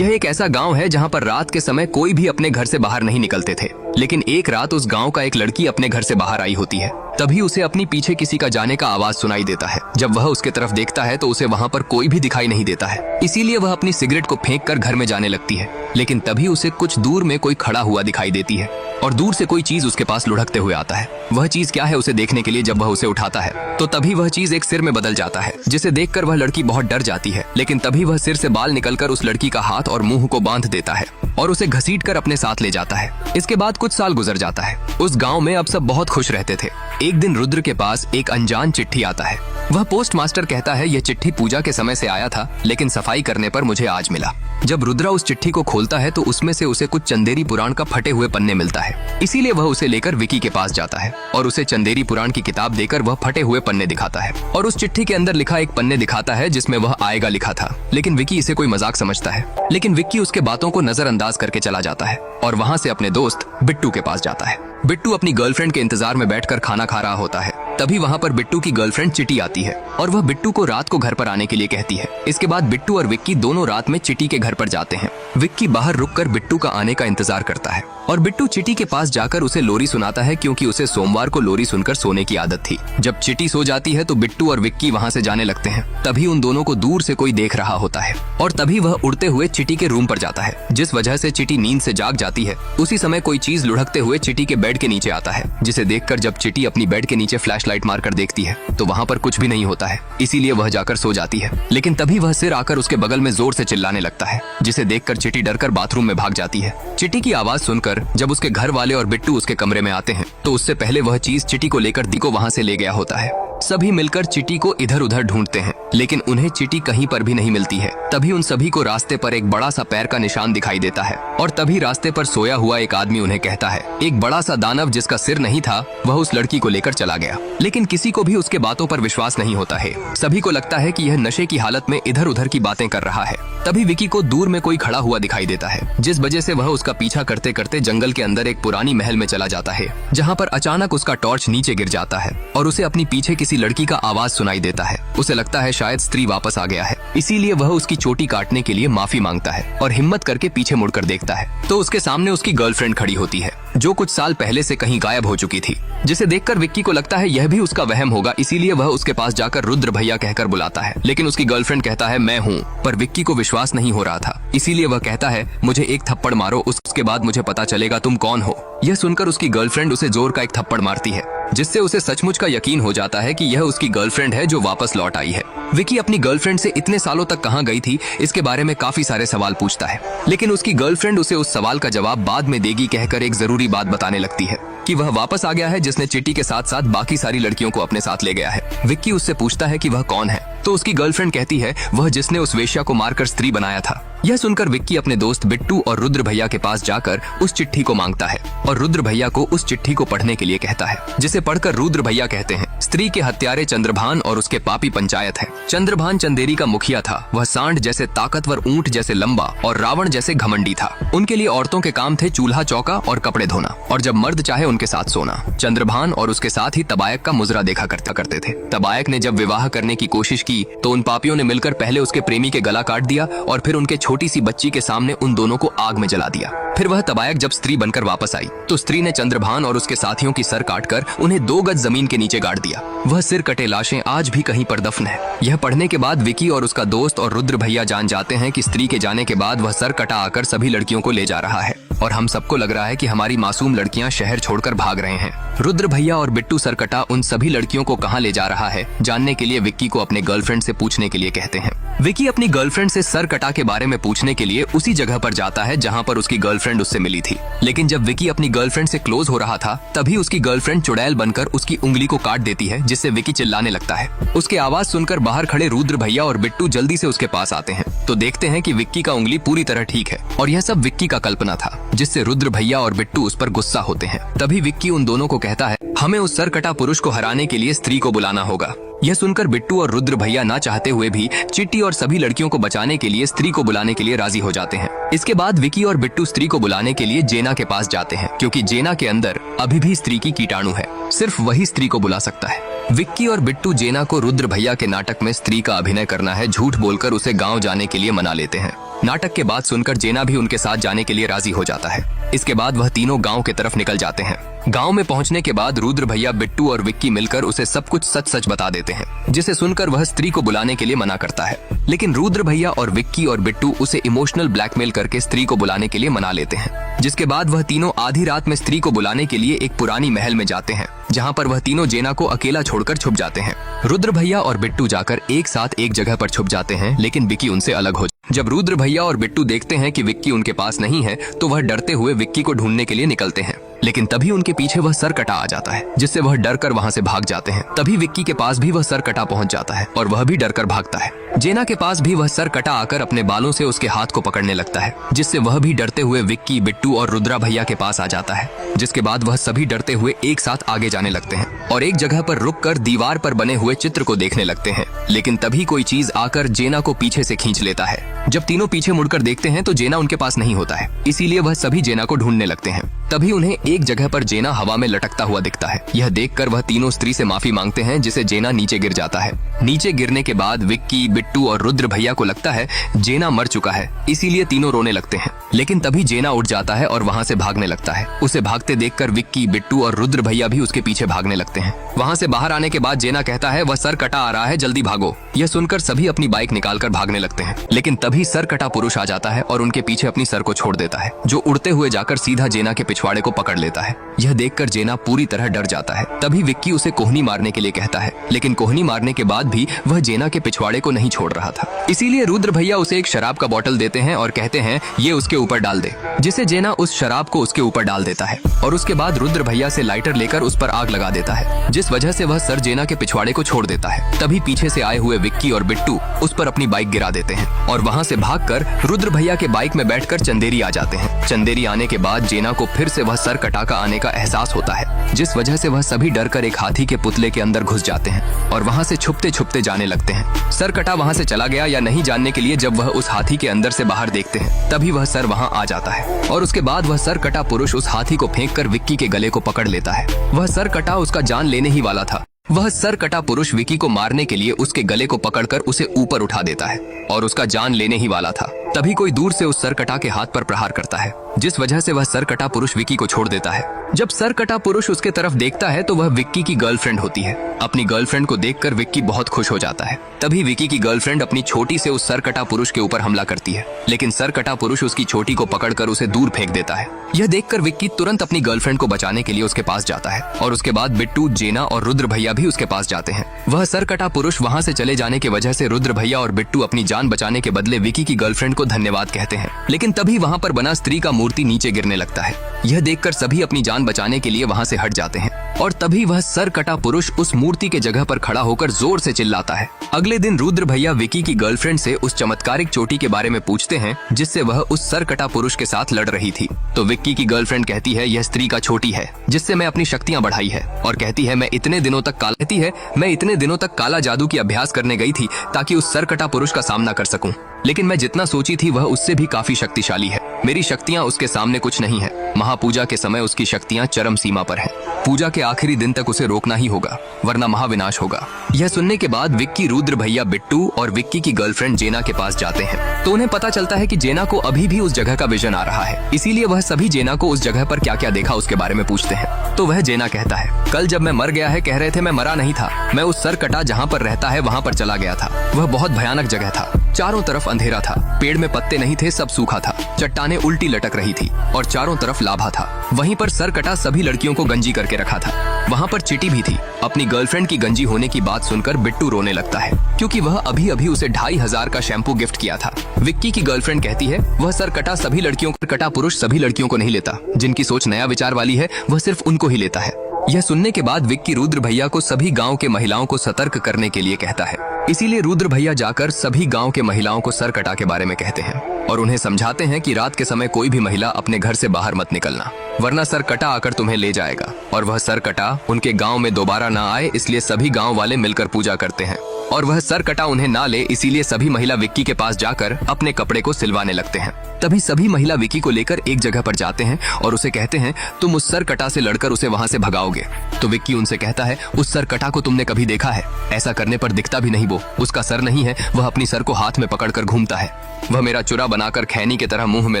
यह एक ऐसा गांव है जहां पर रात के समय कोई भी अपने घर से बाहर नहीं निकलते थे। लेकिन एक रात उस गांव का एक लड़की अपने घर से बाहर आई होती है। तभी उसे अपनी पीछे किसी का जाने का आवाज सुनाई देता है। जब वह उसके तरफ देखता है तो उसे वहां पर कोई भी दिखाई नहीं देता है। इसीलिए वह अपनी सिगरेट को फेंक कर घर में जाने लगती है। लेकिन तभी उसे कुछ दूर में कोई खड़ा हुआ दिखाई देती है और दूर से कोई चीज उसके पास लुढ़कते हुए आता है। वह चीज क्या है उसे देखने के लिए जब वह उसे उठाता है तो तभी वह चीज एक सिर में बदल जाता है, जिसे देखकर वह लड़की बहुत डर जाती है। लेकिन तभी वह सिर से बाल निकलकर उस लड़की का हाथ और मुंह को बांध देता है और उसे घसीटकर अपने साथ ले जाता है। इसके बाद कुछ साल गुजर जाता है। उस गांव में अब सब बहुत खुश रहते थे। एक दिन रुद्र के पास एक अनजान चिट्ठी आता है। वह पोस्ट मास्टर कहता है, यह चिट्ठी पूजा के समय से आया था, लेकिन सफाई करने पर मुझे आज मिला। जब रुद्रा उस चिट्ठी को खोलता है तो उसमें से उसे कुछ चंदेरी पुराण का फटे हुए पन्ने मिलता है। इसीलिए वह उसे लेकर विकी के पास जाता है और उसे चंदेरी पुराण की किताब देकर वह फटे हुए पन्ने दिखाता है और उस चिट्ठी के अंदर लिखा एक पन्ने दिखाता है जिसमें वह आएगा लिखा था। लेकिन विकी इसे कोई मजाक समझता है। लेकिन विक्की उसके बातों को नजरअंदाज करके चला जाता है और वहाँ से अपने दोस्त बिट्टू के पास जाता है। बिट्टू अपनी गर्लफ्रेंड के इंतजार में बैठकर खाना खा रहा होता है। तभी वहाँ पर बिट्टू की गर्लफ्रेंड चिटी आती है और वह बिट्टू को रात को घर पर आने के लिए कहती है। इसके बाद बिट्टू और विक्की दोनों रात में चिटी के घर पर जाते हैं। विक्की बाहर रुककर बिट्टू का आने का इंतजार करता है और बिट्टू चिटी के पास जाकर उसे लोरी सुनाता है, क्योंकि उसे सोमवार को लोरी सुनकर सोने की आदत थी। जब चिटी सो जाती है तो बिट्टू और विक्की वहाँ से जाने लगते हैं। तभी उन दोनों को दूर से कोई देख रहा होता है और तभी वह उड़ते हुए चिटी के रूम पर जाता है, जिस वजह से चिटी नींद से जाग जाती है। उसी समय कोई चीज लुढ़कते हुए चिटी के बेड के नीचे आता है, जिसे देखकर जब चिटी अपनी बेड के नीचे फ्लैशलाइट मारकर देखती है तो वहाँ पर कुछ भी नहीं होता है। इसीलिए वह जाकर सो जाती है। लेकिन तभी वह सिर आकर उसके बगल में जोर से चिल्लाने लगता है, जिसे देखकर चिटी डरकर बाथरूम में भाग जाती है। चिटी की आवाज सुनकर जब उसके घर वाले और बिट्टू उसके कमरे में आते हैं तो उससे पहले वह चीज चिटी को लेकर दी को वहाँ से ले गया होता है। सभी मिलकर चिटी को इधर उधर ढूंढते हैं, लेकिन उन्हें चिटी कहीं पर भी नहीं मिलती है। तभी उन सभी को रास्ते पर एक बड़ा सा पैर का निशान दिखाई देता है और तभी रास्ते पर सोया हुआ एक आदमी उन्हें कहता है, एक बड़ा सा दानव जिसका सिर नहीं था वह उस लड़की को लेकर चला गया। लेकिन किसी को भी उसके बातों पर विश्वास नहीं होता है। सभी को लगता है कि यह नशे की हालत में इधर उधर की बातें कर रहा है। तभी विकी को दूर में कोई खड़ा हुआ दिखाई देता है, जिस वजह से वह उसका पीछा करते करते जंगल के अंदर एक पुरानी महल में चला जाता है, जहाँ पर अचानक उसका टॉर्च नीचे गिर जाता है और उसे अपनी पीछे किसी लड़की का आवाज सुनाई देता है। उसे लगता है शायद स्त्री वापस आ गया है, इसीलिए वह उसकी चोटी काटने के लिए माफी मांगता है और हिम्मत करके पीछे मुड़कर देखता है तो उसके सामने उसकी गर्लफ्रेंड खड़ी होती है, जो कुछ साल पहले से कहीं गायब हो चुकी थी। जिसे देखकर विक्की को लगता है यह भी उसका वहम होगा, इसीलिए वह उसके पास जाकर रुद्र भैया कहकर बुलाता है। लेकिन उसकी गर्लफ्रेंड कहता है मैं हूँ, पर विक्की को विश्वास नहीं हो रहा था, इसीलिए वह कहता है मुझे एक थप्पड़ मारो, उसके बाद मुझे पता चलेगा तुम कौन हो। यह सुनकर उसकी गर्लफ्रेंड उसे जोर का एक थप्पड़ मारती है, जिससे उसे सचमुच का यकीन हो जाता है कि यह उसकी गर्लफ्रेंड है जो वापस लौट आई है। विकी अपनी गर्लफ्रेंड से इतने सालों तक कहाँ गई थी इसके बारे में काफी सारे सवाल पूछता है, लेकिन उसकी गर्लफ्रेंड उसे उस सवाल का जवाब बाद में देगी कहकर एक जरूरी बात बताने लगती है कि वह वापस आ गया है, जिसने चिट्टी के साथ साथ बाकी सारी लड़कियों को अपने साथ ले गया है। विक्की उससे पूछता है कि वह कौन है, तो उसकी गर्लफ्रेंड कहती है वह जिसने उस वेश्या को मारकर स्त्री बनाया था। यह सुनकर विक्की अपने दोस्त बिट्टू और रुद्र भैया के पास जाकर उस चिट्ठी को मांगता है और रुद्र भैया को उस चिट्ठी को पढ़ने के लिए कहता है, जिसे पढ़कर रुद्र भैया कहते हैं, स्त्री के हत्यारे चंद्रभान और उसके पापी पंचायत है। चंद्रभान चंदेरी का मुखिया था। वह सांड जैसे ताकतवर, ऊंट जैसे लंबा और रावण जैसे घमंडी था। उनके लिए औरतों के काम थे चूल्हा चौका और कपड़े धोना, और जब मर्द चाहे उनके साथ सोना। चंद्रभान और उसके साथ ही तबायक का मुजरा देखा करते थे। तबायक ने जब विवाह करने की कोशिश की तो उन पापियों ने मिलकर पहले उसके प्रेमी के गला काट दिया और फिर उनके छोटी सी बच्ची के सामने उन दोनों को आग में जला दिया। फिर वह तबायक जब स्त्री बनकर वापस आई तो स्त्री ने चंद्रभान और उसके साथियों की सर काटकर उन्हें 2 गज जमीन के नीचे गाड़ दिया। वह सिर कटे लाशें आज भी कहीं पर दफन है। यह पढ़ने के बाद विकी और उसका दोस्त और रुद्र भैया जान जाते हैं कि स्त्री के जाने के बाद वह सर कटा आकर सभी लड़कियों को ले जा रहा है और हम सबको लग रहा है कि हमारी मासूम लड़कियां शहर छोड़कर भाग रहे हैं। रुद्र भैया और बिट्टू सरकटा उन सभी लड़कियों को कहां ले जा रहा है जानने के लिए विक्की को अपने गर्लफ्रेंड से पूछने के लिए कहते हैं। विक्की अपनी गर्लफ्रेंड से सरकटा के बारे में पूछने के लिए उसी जगह पर जाता है जहां पर उसकी गर्लफ्रेंड उससे मिली थी। लेकिन जब विक्की अपनी गर्लफ्रेंड से क्लोज हो रहा था तभी उसकी गर्लफ्रेंड चुड़ैल बनकर उसकी उंगली को काट देती है, जिससे विक्की चिल्लाने लगता है। उसकी आवाज सुनकर बाहर खड़े रुद्र भैया और बिट्टू जल्दी से उसके पास आते हैं तो देखते हैं कि विक्की का उंगली पूरी तरह ठीक है और यह सब विक्की का कल्पना था, जिससे रुद्र भैया और बिट्टू उस पर गुस्सा होते हैं। तभी विक्की उन दोनों को कहता है हमें उस सरकटा पुरुष को हराने के लिए स्त्री को बुलाना होगा। यह सुनकर बिट्टू और रुद्र भैया ना चाहते हुए भी चिट्टी और सभी लड़कियों को बचाने के लिए स्त्री को बुलाने के लिए राजी हो जाते हैं। इसके बाद विकी और बिट्टू स्त्री को बुलाने के लिए जेना के पास जाते हैं, क्योंकि जेना के अंदर अभी भी स्त्री की कीटाणु है, सिर्फ वही स्त्री को बुला सकता है। विक्की और बिट्टू जेना को रुद्र भैया के नाटक में स्त्री का अभिनय करना है झूठ बोलकर उसे गाँव जाने के लिए मना लेते हैं। नाटक के बात सुनकर जेना भी उनके साथ जाने के लिए राजी हो जाता है। इसके बाद वह तीनों गांव की तरफ निकल जाते हैं। गांव में पहुंचने के बाद रुद्र भैया, बिट्टू और विक्की मिलकर उसे सब कुछ सच सच बता देते हैं, जिसे सुनकर वह स्त्री को बुलाने के लिए मना करता है। लेकिन रुद्र भैया और विक्की और बिट्टू उसे इमोशनल ब्लैकमेल करके स्त्री को बुलाने के लिए मना लेते हैं। जिसके बाद वह तीनों आधी रात में स्त्री को बुलाने के लिए एक पुरानी महल में जाते हैं, जहाँ पर वह तीनों जेना को अकेला छोड़कर छुप जाते हैं। रुद्र भैया और बिट्टू जाकर एक साथ एक जगह पर छुप जाते हैं, लेकिन विक्की उनसे अलग हो। जब रुद्र भैया और बिट्टू देखते हैं कि विक्की उनके पास नहीं है, तो वह डरते हुए विक्की को ढूंढने के लिए निकलते हैं। लेकिन तभी उनके पीछे वह सरकटा आ जाता है, जिससे वह डरकर वहां से भाग जाते हैं। तभी विक्की के पास भी वह सरकटा पहुंच जाता है और वह भी डरकर भागता है। जेना के पास भी वह सरकटा आकर अपने बालों से उसके हाथ को पकड़ने लगता है, जिससे वह भी डरते हुए विक्की, बिट्टू और रुद्रा भैया के पास आ जाता है। जिसके बाद वह सभी डरते हुए एक साथ आगे जाने लगते हैं और एक जगह पर रुककर दीवार पर बने हुए चित्र को देखने लगते हैं। लेकिन तभी कोई चीज आकर जेना को पीछे से खींच लेता है। जब तीनों पीछे मुड़कर देखते हैं तो जेना उनके पास नहीं होता है, इसीलिए वह सभी जेना को ढूंढने लगते हैं। तभी उन्हें एक जगह पर जेना हवा में लटकता हुआ दिखता है। यह देखकर वह तीनों स्त्री से माफी मांगते हैं, जिसे जेना नीचे गिर जाता है। नीचे गिरने के बाद विक्की, बिट्टू और रुद्र भैया को लगता है जेना मर चुका है, इसीलिए तीनों रोने लगते हैं। लेकिन तभी जेना उठ जाता है और वहाँ से भागने लगता है। उसे भागते देखकर विक्की, बिट्टू और रुद्र भैया भी उसके पीछे भागने लगते हैं। वहाँ से बाहर आने के बाद जेना कहता है, वह सरकटा आ रहा है, जल्दी भागो। यह सुनकर सभी अपनी बाइक निकालकर भागने लगते हैं। लेकिन तभी सरकटा पुरुष आ जाता है और उनके पीछे अपनी सर को छोड़ देता है, जो उड़ते हुए जाकर सीधा जेना के पिछवाड़े को पकड़ लेता है। यह देखकर जेना पूरी तरह डर जाता है। तभी विक्की उसे कोहनी मारने के लिए कहता है, लेकिन कोहनी मारने के बाद भी वह जेना के पिछवाड़े को नहीं छोड़ रहा था। इसीलिए रुद्र भैया उसे एक शराब का बोतल देते हैं और कहते हैं ये उसके ऊपर डाल दे, जिसे जेना उस शराब को उसके ऊपर डाल देता है और उसके बाद रुद्र भैया से लाइटर लेकर उस पर आग लगा देता है, जिस वजह से वह सर जेना के पिछवाड़े को छोड़ देता है। तभी पीछे से आए हुए विक्की और बिट्टू उस पर अपनी बाइक गिरा देते हैं और वहाँ से भागकर रुद्र भैया के बाइक में बैठकर चंदेरी आ जाते हैं। चंदेरी आने के बाद जेना को फिर से वह सर कटाका आने का एहसास होता है, जिस वजह से वह सभी डरकर एक हाथी के पुतले के अंदर घुस जाते हैं और वहाँ से छुपते छुपते जाने लगते हैं। सर कटा वहाँ से चला गया या नहीं जानने के लिए जब वह उस हाथी के अंदर से बाहर देखते हैं, तभी वह सर वहाँ आ जाता है और उसके बाद वह सर कटा पुरुष उस हाथी को फेंक कर विक्की के गले को पकड़ लेता है। वह सर कटा उसका जान लेने ही वाला था। वह सर कटा पुरुष विक्की को मारने के लिए उसके गले को पकड़कर उसे ऊपर उठा देता है और उसका जान लेने ही वाला था। तभी कोई दूर से उस सरकटा के हाथ पर प्रहार करता है, जिस वजह से वह सरकटा पुरुष विक्की को छोड़ देता है। जब सरकटा पुरुष उसके तरफ देखता है तो वह विक्की की गर्लफ्रेंड होती है। अपनी गर्लफ्रेंड को देखकर विक्की बहुत खुश हो जाता है। तभी विक्की की गर्लफ्रेंड अपनी छोटी से उस सरकटा पुरुष के ऊपर हमला करती है, लेकिन सरकटा पुरुष उसकी छोटी को पकड़कर उसे दूर फेंक देता है। यह देखकर विक्की तुरंत अपनी गर्लफ्रेंड को बचाने के लिए उसके पास जाता है और उसके बाद बिट्टू, जेना और रुद्र भैया भी उसके पास जाते हैं। वह सरकटा पुरुष वहाँ से चले जाने की वजह से रुद्र भैया और बिट्टू अपनी जान बचाने के बदले विक्की की गर्लफ्रेंड को धन्यवाद कहते हैं। लेकिन तभी वहाँ पर बना स्त्री का मूर्ति नीचे गिरने लगता है। यह देखकर सभी अपनी जान बचाने के लिए वहाँ से हट जाते हैं और तभी वह सरकटा पुरुष उस मूर्ति के जगह पर खड़ा होकर जोर से चिल्लाता है। अगले दिन रुद्र भैया विक्की की गर्लफ्रेंड से उस चमत्कारिक चोटी के बारे में पूछते हैं, जिससे वह उस सरकटा पुरुष के साथ लड़ रही थी। तो विक्की की गर्लफ्रेंड कहती है यह स्त्री का छोटी है, जिससे मैं अपनी शक्तियां बढ़ाई है, और कहती है मैं इतने दिनों तक काला जादू की अभ्यास करने गई थी ताकि उस सरकटा पुरुष का सामना कर सकूं। लेकिन मैं जितना सोची थी वह उससे भी काफी शक्तिशाली है। मेरी शक्तियां उसके सामने कुछ नहीं है। महापूजा के समय उसकी शक्तियां चरम सीमा पर हैं। पूजा के आखिरी दिन तक उसे रोकना ही होगा, वरना महाविनाश होगा। यह सुनने के बाद विक्की, रुद्र भैया, बिट्टू और विक्की की गर्लफ्रेंड जेना के पास जाते हैं। तो उन्हें पता चलता है कि जेना को अभी भी उस जगह का विजन आ रहा है। इसीलिए वह सभी जेना को उस जगह पर क्या क्या देखा उसके बारे में पूछते हैं। तो वह जेना कहता है, कल जब मैं मर गया है कह रहे थे, मैं मरा नहीं था। मैं उस सरकटा जहाँ पर रहता है वहाँ पर चला गया था। वह बहुत भयानक जगह था। चारों तरफ अंधेरा था, पेड़ में पत्ते नहीं थे, सब सूखा था, चट्टानें उल्टी लटक रही थी और चारों तरफ लाभा था। वहीं पर सरकटा सभी लड़कियों को गंजी करके रखा था। वहाँ पर चिटी भी थी। अपनी गर्लफ्रेंड की गंजी होने की बात सुनकर बिट्टू रोने लगता है, क्योंकि वह अभी अभी उसे 2500 का शैम्पू गिफ्ट किया था। विक्की की गर्लफ्रेंड कहती है वह सरकटा सभी लड़कियों को, कटा पुरुष सभी लड़कियों को नहीं लेता। जिनकी सोच नया विचार वाली है वह सिर्फ उनको ही लेता है। यह सुनने के बाद विक्की रुद्र भैया को सभी गांव के महिलाओं को सतर्क करने के लिए कहता है। इसीलिए रुद्र भैया जाकर सभी गांव के महिलाओं को सरकटा के बारे में कहते हैं और उन्हें समझाते हैं कि रात के समय कोई भी महिला अपने घर से बाहर मत निकलना, वरना सर कटा आकर तुम्हें ले जाएगा। और वह सर कटा उनके गांव में दोबारा ना आए, इसलिए सभी गांव वाले मिलकर पूजा करते हैं। और वह सर कटा उन्हें ना ले, इसीलिए सभी महिला विक्की के पास जाकर अपने कपड़े को सिलवाने लगते हैं। तभी सभी महिला विक्की को लेकर एक जगह पर जाते हैं और उसे कहते हैं तुम उस सर कटा से लड़कर उसे वहां से भगाओगे। तो विक्की उनसे कहता है उस सर कटा को तुमने कभी देखा है? ऐसा करने पर दिखता भी नहीं वो, उसका सर नहीं है, वह अपनी सर को हाथ में पकड़कर घूमता है। वह मेरा चुरा बनाकर खैनी की तरह मुंह में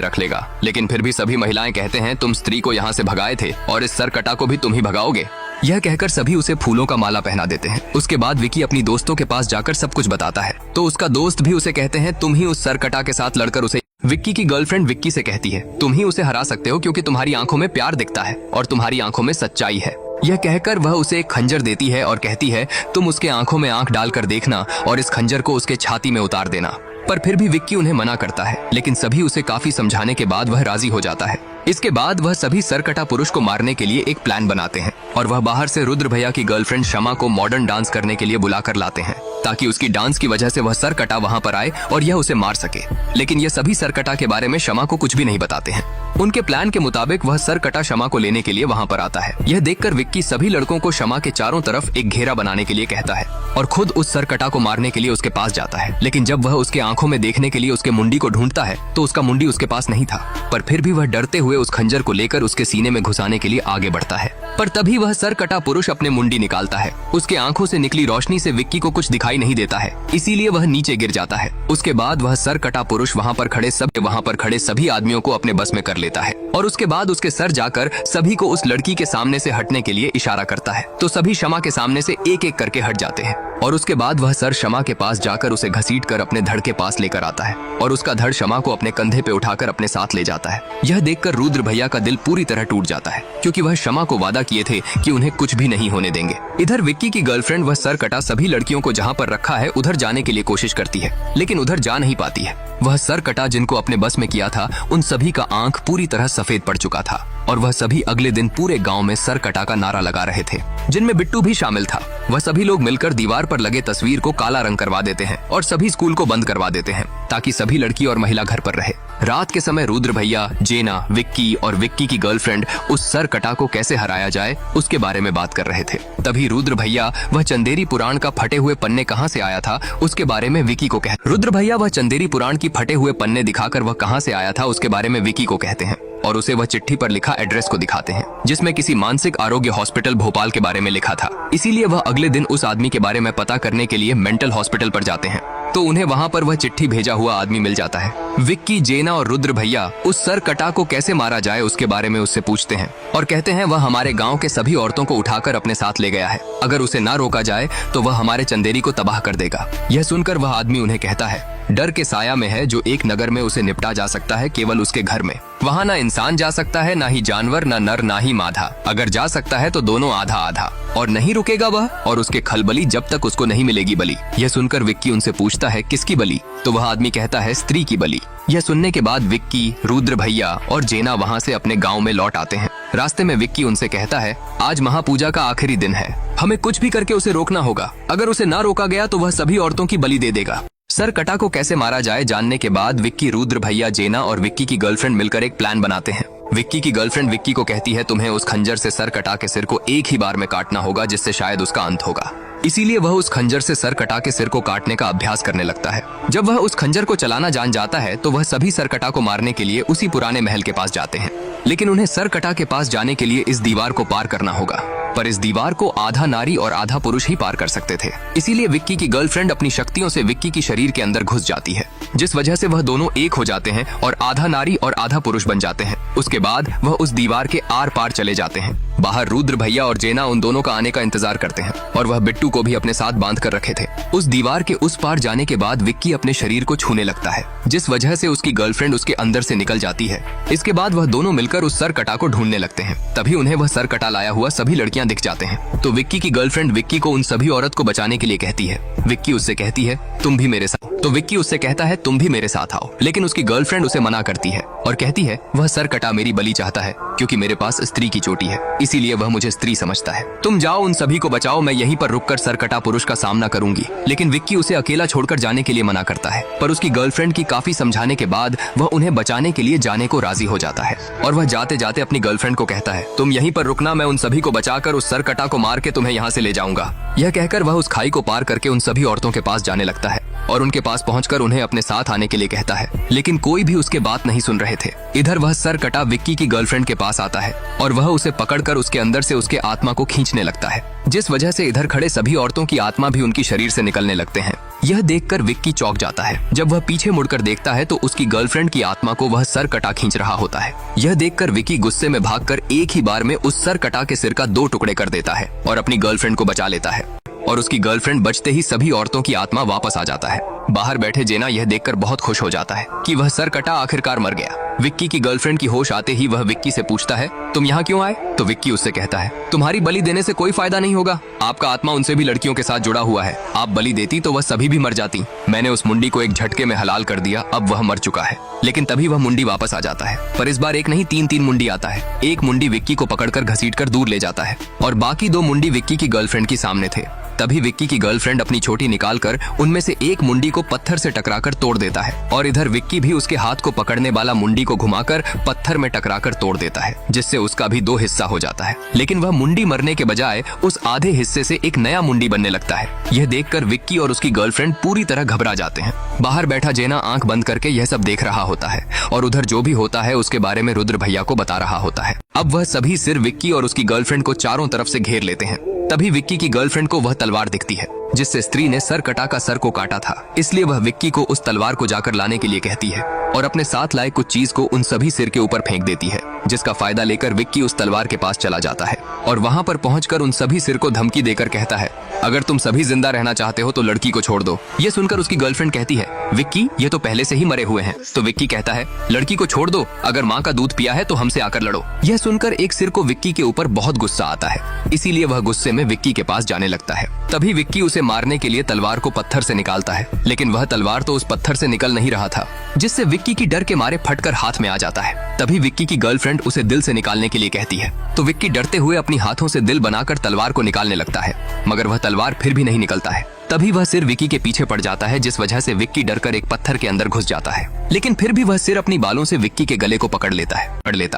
रख लेगा। लेकिन फिर भी सभी महिलाएं कहते हैं तुम स्त्री को यहाँ से भगाए थे और इस सर कटा को भी तुम ही भगाओगे। यह कहकर सभी उसे फूलों का माला पहना देते हैं। उसके बाद विक्की अपनी दोस्तों के पास जाकर सब कुछ बताता है। तो उसका दोस्त भी उसे कहते हैं तुम ही उस सर कटा के साथ लड़कर उसे। विक्की की गर्लफ्रेंड विक्की से कहती है तुम ही उसे हरा सकते हो क्योंकि तुम्हारी आंखों में प्यार दिखता है और तुम्हारी आंखों में सच्चाई है। यह कहकर वह उसे एक खंजर देती है और कहती है तुम उसके आंखों में आंख डालकर देखना और इस खंजर को उसके छाती में उतार देना। पर फिर भी विक्की उन्हें मना करता है, लेकिन सभी उसे काफी समझाने के बाद वह राजी हो जाता है। इसके बाद वह सभी सरकटा पुरुष को मारने के लिए एक प्लान बनाते हैं और वह बाहर से रुद्र भैया की गर्लफ्रेंड शमा को मॉडर्न डांस करने के लिए बुलाकर लाते हैं ताकि उसकी डांस की वजह से वह सरकटा वहां पर आए और यह उसे मार सके। लेकिन यह सभी सरकटा के बारे में शमा को कुछ भी नहीं बताते हैं। उनके प्लान के मुताबिक वह सरकटा शमा को लेने के लिए वहां पर आता है। यह देखकर विक्की सभी लड़कों को शमा के चारों तरफ एक घेरा बनाने के लिए कहता है और खुद उस सरकटा को मारने के लिए उसके पास जाता है। लेकिन जब वह उसके आंखों में देखने के लिए उसके मुंडी को ढूंढता है तो उसका मुंडी उसके पास नहीं था। पर फिर भी वह डरते हुए उस खंजर को लेकर उसके सीने में घुसाने के लिए आगे बढ़ता है। पर तभी वह सरकटा पुरुष अपने मुंडी निकालता है। उसके आंखों से निकली रोशनी से विक्की को कुछ दिखाई नहीं देता है, इसीलिए वह नीचे गिर जाता है। उसके बाद वह सरकटा पुरुष वहां पर खड़े सभी आदमियों को अपने बस में कर लेता है और उसके बाद उसके सर जाकर सभी को उस लड़की के सामने से हटने के लिए इशारा करता है। तो सभी शमा के सामने से एक एक करके हट जाते हैं और उसके बाद वह सर शमा के पास जाकर उसे घसीटकर अपने धड़ के पास लेकर आता है और उसका धड़ शमा को अपने कंधे पे उठाकर अपने साथ ले जाता है। यह देखकर रुद्र भैया का दिल पूरी तरह टूट जाता है क्योंकि वह शमा को वादा किए थे कि उन्हें कुछ भी नहीं होने देंगे। इधर विक्की की गर्लफ्रेंड वह सरकटा सभी लड़कियों को जहाँ पर रखा है उधर जाने के लिए कोशिश करती है, लेकिन उधर जा नहीं पाती है। वह सरकटा जिनको अपने बस में किया था उन सभी का आंख पूरी तरह सफेद पड़ चुका था और वह सभी अगले दिन पूरे गांव में सरकटा का नारा लगा रहे थे, जिनमें बिट्टू भी शामिल था। वह सभी लोग मिलकर दीवार पर लगे तस्वीर को काला रंग करवा देते हैं और सभी स्कूल को बंद करवा देते हैं ताकि सभी लड़की और महिला घर पर रहे। रात के समय रुद्र भैया, जेना, विक्की और विक्की की गर्लफ्रेंड उस सरकटा को कैसे हराया जाए उसके बारे में बात कर रहे थे। तभी रुद्र भैया वह चंदेरी पुराण का फटे हुए पन्ने कहाँ से आया था उसके बारे में विक्की को रुद्र भैया वह चंदेरी पुराण की फटे हुए पन्ने दिखाकर वह कहाँ से आया था उसके बारे में विक्की को कहते हैं और उसे वह चिट्ठी पर लिखा एड्रेस को दिखाते हैं जिसमें किसी मानसिक आरोग्य हॉस्पिटल भोपाल के बारे में लिखा था। इसीलिए वह अगले दिन उस आदमी के बारे में पता करने के लिए मेंटल हॉस्पिटल पर जाते हैं तो उन्हें वहां पर वह चिट्ठी भेजा हुआ आदमी मिल जाता है। विक्की, जेना और रुद्र भैया उस सरकटा को कैसे मारा जाए उसके बारे में उससे पूछते हैं और कहते हैं वह हमारे गांव के सभी औरतों को उठाकर अपने साथ ले गया है, अगर उसे ना रोका जाए तो वह हमारे चंदेरी को तबाह कर देगा। यह सुनकर वह आदमी उन्हें कहता है डर के साया में है जो एक नगर में उसे निपटा जा सकता है केवल उसके घर में। वहाँ ना इंसान जा सकता है, ना ही जानवर, ना नर, ना ही माधा। अगर जा सकता है तो दोनों आधा आधा और नहीं रुकेगा वह और उसके खलबली जब तक उसको नहीं मिलेगी बलि। यह सुनकर विक्की उनसे पूछता है किसकी बलि? तो वह आदमी कहता है स्त्री की बलि। यह सुनने के बाद विक्की, रुद्र भैया और जेना वहाँ से अपने गाँव में लौट आते हैं। रास्ते में विक्की उनसे कहता है आज महापूजा का आखिरी दिन है, हमें कुछ भी करके उसे रोकना होगा। अगर उसे ना रोका गया तो वह सभी औरतों की बलि दे देगा। सरकटा को कैसे मारा जाए जानने के बाद विक्की, रुद्र भैया, जेना और विक्की की गर्लफ्रेंड मिलकर एक प्लान बनाते हैं। विक्की की गर्लफ्रेंड विक्की को कहती है तुम्हें उस खंजर से सरकटा के सिर को एक ही बार में काटना होगा जिससे शायद उसका अंत होगा। इसीलिए वह उस खंजर से सरकटा के सिर को काटने का अभ्यास करने लगता है। जब वह उस खंजर को चलाना जान जाता है तो वह सभी सरकटा को मारने के लिए उसी पुराने महल के पास जाते हैं, लेकिन उन्हें सरकटा के पास जाने के लिए इस दीवार को पार करना होगा। पर इस दीवार को आधा नारी और आधा पुरुष ही पार कर सकते थे। इसीलिए विक्की की गर्लफ्रेंड अपनी शक्तियों से विक्की की शरीर के अंदर घुस जाती है, जिस वजह से वह दोनों एक हो जाते हैं और आधा नारी और आधा पुरुष बन जाते हैं। उसके बाद वह उस दीवार के आर पार चले जाते हैं। बाहर रुद्र भैया और जेना उन दोनों का आने का इंतजार करते हैं और वह बिट्टू को भी अपने साथ बांध कर रखे थे। उस दीवार के उस पार जाने के बाद विक्की अपने शरीर को छूने लगता है, जिस वजह से उसकी गर्लफ्रेंड उसके अंदर से निकल जाती है। इसके बाद वह दोनों मिलकर उस सरकटा को ढूंढने लगते हैं। तभी उन्हें वह सरकटा लाया हुआ सभी लड़कियां दिख जाते हैं। तो विक्की की गर्लफ्रेंड विक्की को उन सभी औरत को बचाने के लिए कहती है। विक्की उससे कहती है तुम भी मेरे साथ। तो विक्की उससे कहता है तुम भी मेरे साथ आओ, लेकिन उसकी गर्लफ्रेंड उसे मना करती है और कहती है वह सरकटा मेरी बलि चाहता है क्योंकि मेरे पास स्त्री की चोटी है, इसीलिए वह मुझे स्त्री समझता है। तुम जाओ, उन सभी को बचाओ, मैं यहीं पर रुककर सरकटा पुरुष का सामना करूंगी। लेकिन विक्की उसे अकेला छोड़कर जाने के लिए मना करता है, पर उसकी गर्लफ्रेंड की काफी समझाने के बाद वह उन्हें बचाने के लिए जाने को राजी हो जाता है। और वह जाते जाते अपनी गर्लफ्रेंड को कहता है, तुम यहीं पर रुकना, मैं उन सभी को बचाकर उस सरकटा को मार के तुम्हें यहाँ से ले जाऊंगा। यह कहकर वह उस खाई को पार करके उन सभी औरतों के पास जाने लगता है और उनके पास पहुंचकर उन्हें अपने साथ आने के लिए कहता है, लेकिन कोई भी उसके बात नहीं सुन रहे थे। इधर वह सरकटा विक्की की गर्लफ्रेंड के पास आता है और वह उसे पकड़कर उसके अंदर से उसके आत्मा को खींचने लगता है, जिस वजह से इधर खड़े सभी औरतों की आत्मा भी उनकी शरीर से निकलने लगते हैं। यह देखकर विक्की चौंक जाता है। जब वह पीछे मुड़कर देखता है तो उसकी गर्लफ्रेंड की आत्मा को वह सरकटा खींच रहा होता है। यह देखकर विक्की गुस्से में भागकर एक ही बार में उस सरकटा के सिर का 2 टुकड़े कर देता है और अपनी गर्लफ्रेंड को बचा लेता है। और उसकी गर्लफ्रेंड बचते ही सभी औरतों की आत्मा वापस आ जाता है। बाहर बैठे जेना यह देखकर बहुत खुश हो जाता है कि वह सरकटा आखिरकार मर गया। विक्की की गर्लफ्रेंड की होश आते ही वह विक्की से पूछता है, तुम यहाँ क्यों आए? तो विक्की उससे कहता है, तुम्हारी बलि देने से कोई फायदा नहीं होगा, आपका आत्मा उनसे भी लड़कियों के साथ जुड़ा हुआ है। आप बलि देती तो वह सभी भी मर जाती। मैंने उस मुंडी को एक झटके में हलाल कर दिया, अब वह मर चुका है। लेकिन तभी वह मुंडी वापस आ जाता है, पर इस बार एक नहीं 3-3 मुंडी आता है। एक मुंडी विक्की को पकड़कर घसीटकर दूर ले जाता है और बाकी 2 मुंडी विक्की की गर्लफ्रेंड के सामने थे। तभी विक्की की गर्लफ्रेंड अपनी छोटी निकालकर उनमें से एक मुंडी को पत्थर से टकराकर तोड़ देता है और इधर विक्की भी उसके हाथ को पकड़ने वाला मुंडी को घुमाकर पत्थर में टकराकर तोड़ देता है, जिससे उसका भी 2 हिस्सा हो जाता है। लेकिन वह मुंडी मरने के बजाय उस आधे हिस्से से एक नया मुंडी बनने लगता है। यह देखकर विक्की और उसकी गर्लफ्रेंड पूरी तरह घबरा जाते हैं। बाहर बैठा जेना आंख बंद करके यह सब देख रहा होता है और उधर जो भी होता है उसके बारे में रुद्र भैया को बता रहा होता है। अब वह सभी सिर विक्की और उसकी गर्लफ्रेंड को चारों तरफ से घेर लेते हैं। तभी विक्की की गर्लफ्रेंड को वह तलवार दिखती है जिससे स्त्री ने सरकटा का सर को काटा था, इसलिए वह विक्की को उस तलवार को जाकर लाने के लिए कहती है और अपने साथ लाए कुछ चीज को उन सभी सिर के ऊपर फेंक देती है, जिसका फायदा लेकर विक्की उस तलवार के पास चला जाता है और वहां पर पहुंचकर उन सभी सिर को धमकी देकर कहता है, अगर तुम सभी जिंदा रहना चाहते हो तो लड़की को छोड़ दो। ये सुनकर उसकी गर्लफ्रेंड कहती है, विक्की ये तो पहले से ही मरे हुए हैं। तो विक्की कहता है, लड़की को छोड़ दो, अगर माँ का दूध पिया है तो हमसे आकर लड़ो। यह सुनकर एक सिर को विक्की के ऊपर बहुत गुस्सा आता है, इसीलिए वह गुस्से में विक्की के पास जाने लगता है। तभी विक्की उसे मारने के लिए तलवार को पत्थर से निकालता है, लेकिन वह तलवार तो उस पत्थर से निकल नहीं रहा था, जिससे विक्की की डर के मारे फटकर हाथ में आ जाता है। तभी विक्की की गर्लफ्रेंड उसे दिल से निकालने के लिए कहती है, तो विक्की डरते हुए अपनी हाथों से दिल बनाकर तलवार को निकालने लगता है, मगर वह तलवार फिर भी नहीं निकलता है। तभी वह सिर विक्की के पीछे पड़ जाता है, जिस वजह से विक्की डरकर एक पत्थर के अंदर घुस जाता है। लेकिन फिर भी वह सिर अपनी बालों से विक्की के गले को पकड़ लेता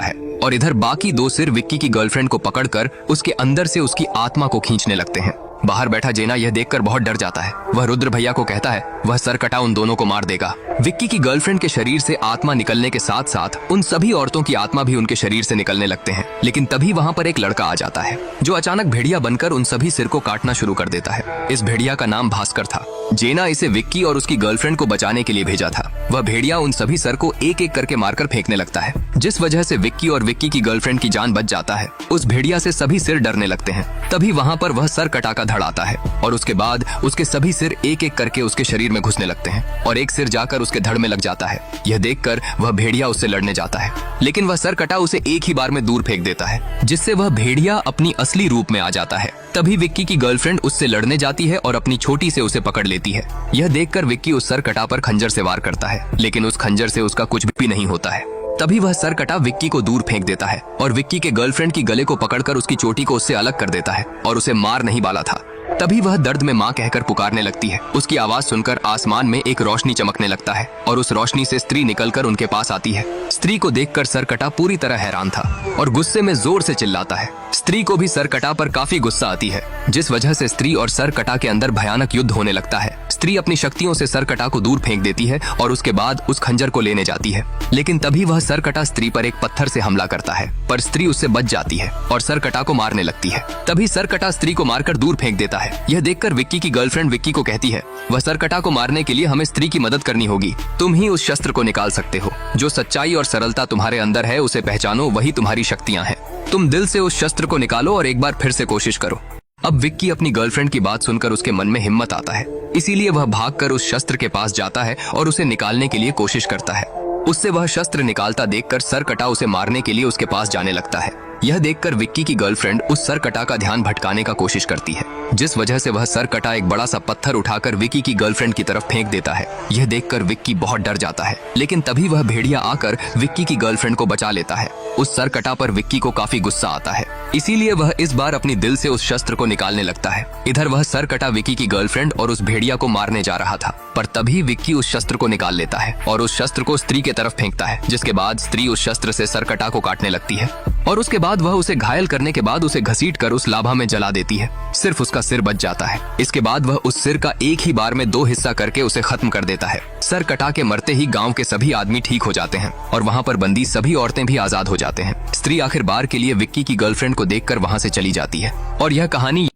है और इधर बाकी 2 सिर विक्की की गर्लफ्रेंड को पकड़कर उसके अंदर से उसकी आत्मा को खींचने लगते हैं। बाहर बैठा जेना यह देखकर बहुत डर जाता है। वह रुद्र भैया को कहता है वह सरकटा उन दोनों को मार देगा। विक्की की गर्लफ्रेंड के शरीर से आत्मा निकलने के साथ साथ उन सभी औरतों की आत्मा भी उनके शरीर से निकलने लगते हैं। लेकिन तभी वहाँ पर एक लड़का आ जाता है जो अचानक भेड़िया बनकर उन सभी सिर को काटना शुरू कर देता है। इस भेड़िया का नाम भास्कर था। जेना इसे विक्की और उसकी गर्लफ्रेंड को बचाने के लिए भेजा था। वह भेड़िया उन सभी सर को एक एक करके मारकर फेंकने लगता है, जिस वजह से विक्की और विक्की की गर्लफ्रेंड की जान बच जाता है। उस भेड़िया से सभी सिर डरने लगते हैं। तभी वहाँ पर वह सरकटा का धड़ आता है और उसके बाद उसके सभी सिर एक एक करके उसके शरीर में घुसने लगते हैं और एक सिर जाकर उसके धड़ में लग जाता है। यह देखकर वह भेड़िया उससे लड़ने जाता है, लेकिन वह सरकटा उसे एक ही बार में दूर फेंक देता है, जिससे वह भेड़िया अपनी असली रूप में आ जाता है। तभी विक्की की गर्लफ्रेंड उससे लड़ने जाती है और अपनी छोटी से उसे पकड़ लेती है। यह देखकर विक्की उस सरकटा पर खंजर से वार करता है, लेकिन उस खंजर से उसका कुछ भी नहीं होता है। तभी वह सरकटा विक्की को दूर फेंक देता है और विक्की के गर्लफ्रेंड की गले को पकड़कर उसकी चोटी को उससे अलग कर देता है और उसे मार नहीं वाला था। तभी वह दर्द में माँ कहकर पुकारने लगती है। उसकी आवाज सुनकर आसमान में एक रोशनी चमकने लगता है और उस रोशनी से स्त्री निकलकर उनके पास आती है। स्त्री को देखकर सरकटा पूरी तरह हैरान था और गुस्से में जोर से चिल्लाता है। स्त्री को भी सरकटा पर काफी गुस्सा आती है, जिस वजह से स्त्री और सरकटा के अंदर भयानक युद्ध होने लगता है। स्त्री अपनी शक्तियों से सरकटा को दूर फेंक देती है और उसके बाद उस खंजर को लेने जाती है, लेकिन तभी वह सरकटा स्त्री पर एक पत्थर से हमला करता है, पर स्त्री उससे बच जाती है और सरकटा को मारने लगती है। तभी सरकटा स्त्री को मारकर दूर फेंक देता है। यह देखकर विक्की की गर्लफ्रेंड विक्की को कहती है, वह सरकटा को मारने के लिए हमें स्त्री की मदद करनी होगी। तुम ही उस शस्त्र को निकाल सकते हो। जो सच्चाई और सरलता तुम्हारे अंदर है उसे पहचानो, वही तुम्हारी शक्तियाँ हैं। तुम दिल से उस शस्त्र को निकालो और एक बार फिर से कोशिश करो। अब विक्की अपनी गर्लफ्रेंड की बात सुनकर उसके मन में हिम्मत आता है, इसीलिए वह भागकर उस शस्त्र के पास जाता है और उसे निकालने के लिए कोशिश करता है। उससे वह शस्त्र निकालता देखकर सरकटा उसे मारने के लिए उसके पास जाने लगता है। यह देखकर विक्की की गर्लफ्रेंड उस सरकटा का ध्यान भटकाने का कोशिश करती है, जिस वजह से वह सरकटा एक बड़ा सा पत्थर उठाकर विक्की की गर्लफ्रेंड की तरफ फेंक देता है। यह देखकर विक्की बहुत डर जाता है, लेकिन तभी वह भेड़िया आकर विक्की की गर्लफ्रेंड को बचा लेता है उस सरकटा पर विक्की को काफी गुस्सा आता है, इसीलिए वह इस बार अपनी दिल से उस शस्त्र को निकालने लगता है। इधर वह सरकटा विक्की की गर्लफ्रेंड और उस भेड़िया को मारने जा रहा था, पर तभी विक्की उस शस्त्र को निकाल लेता है और उस शस्त्र को स्त्री की तरफ फेंकता है, जिसके बाद स्त्री उस शस्त्र से सरकटा को काटने लगती है और उसके बाद वह उसे घायल करने के बाद उसे घसीटकर उस लाभा में जला देती है। सिर्फ उसका सिर बच जाता है। इसके बाद वह उस सिर का एक ही बार में 2 हिस्सा करके उसे खत्म कर देता है। सरकटा के मरते ही गांव के सभी आदमी ठीक हो जाते हैं और वहां पर बंदी सभी औरतें भी आजाद हो जाते हैं। स्त्री आखिर बार के लिए विक्की की गर्लफ्रेंड को देखकर वहां से चली जाती है और यह कहानी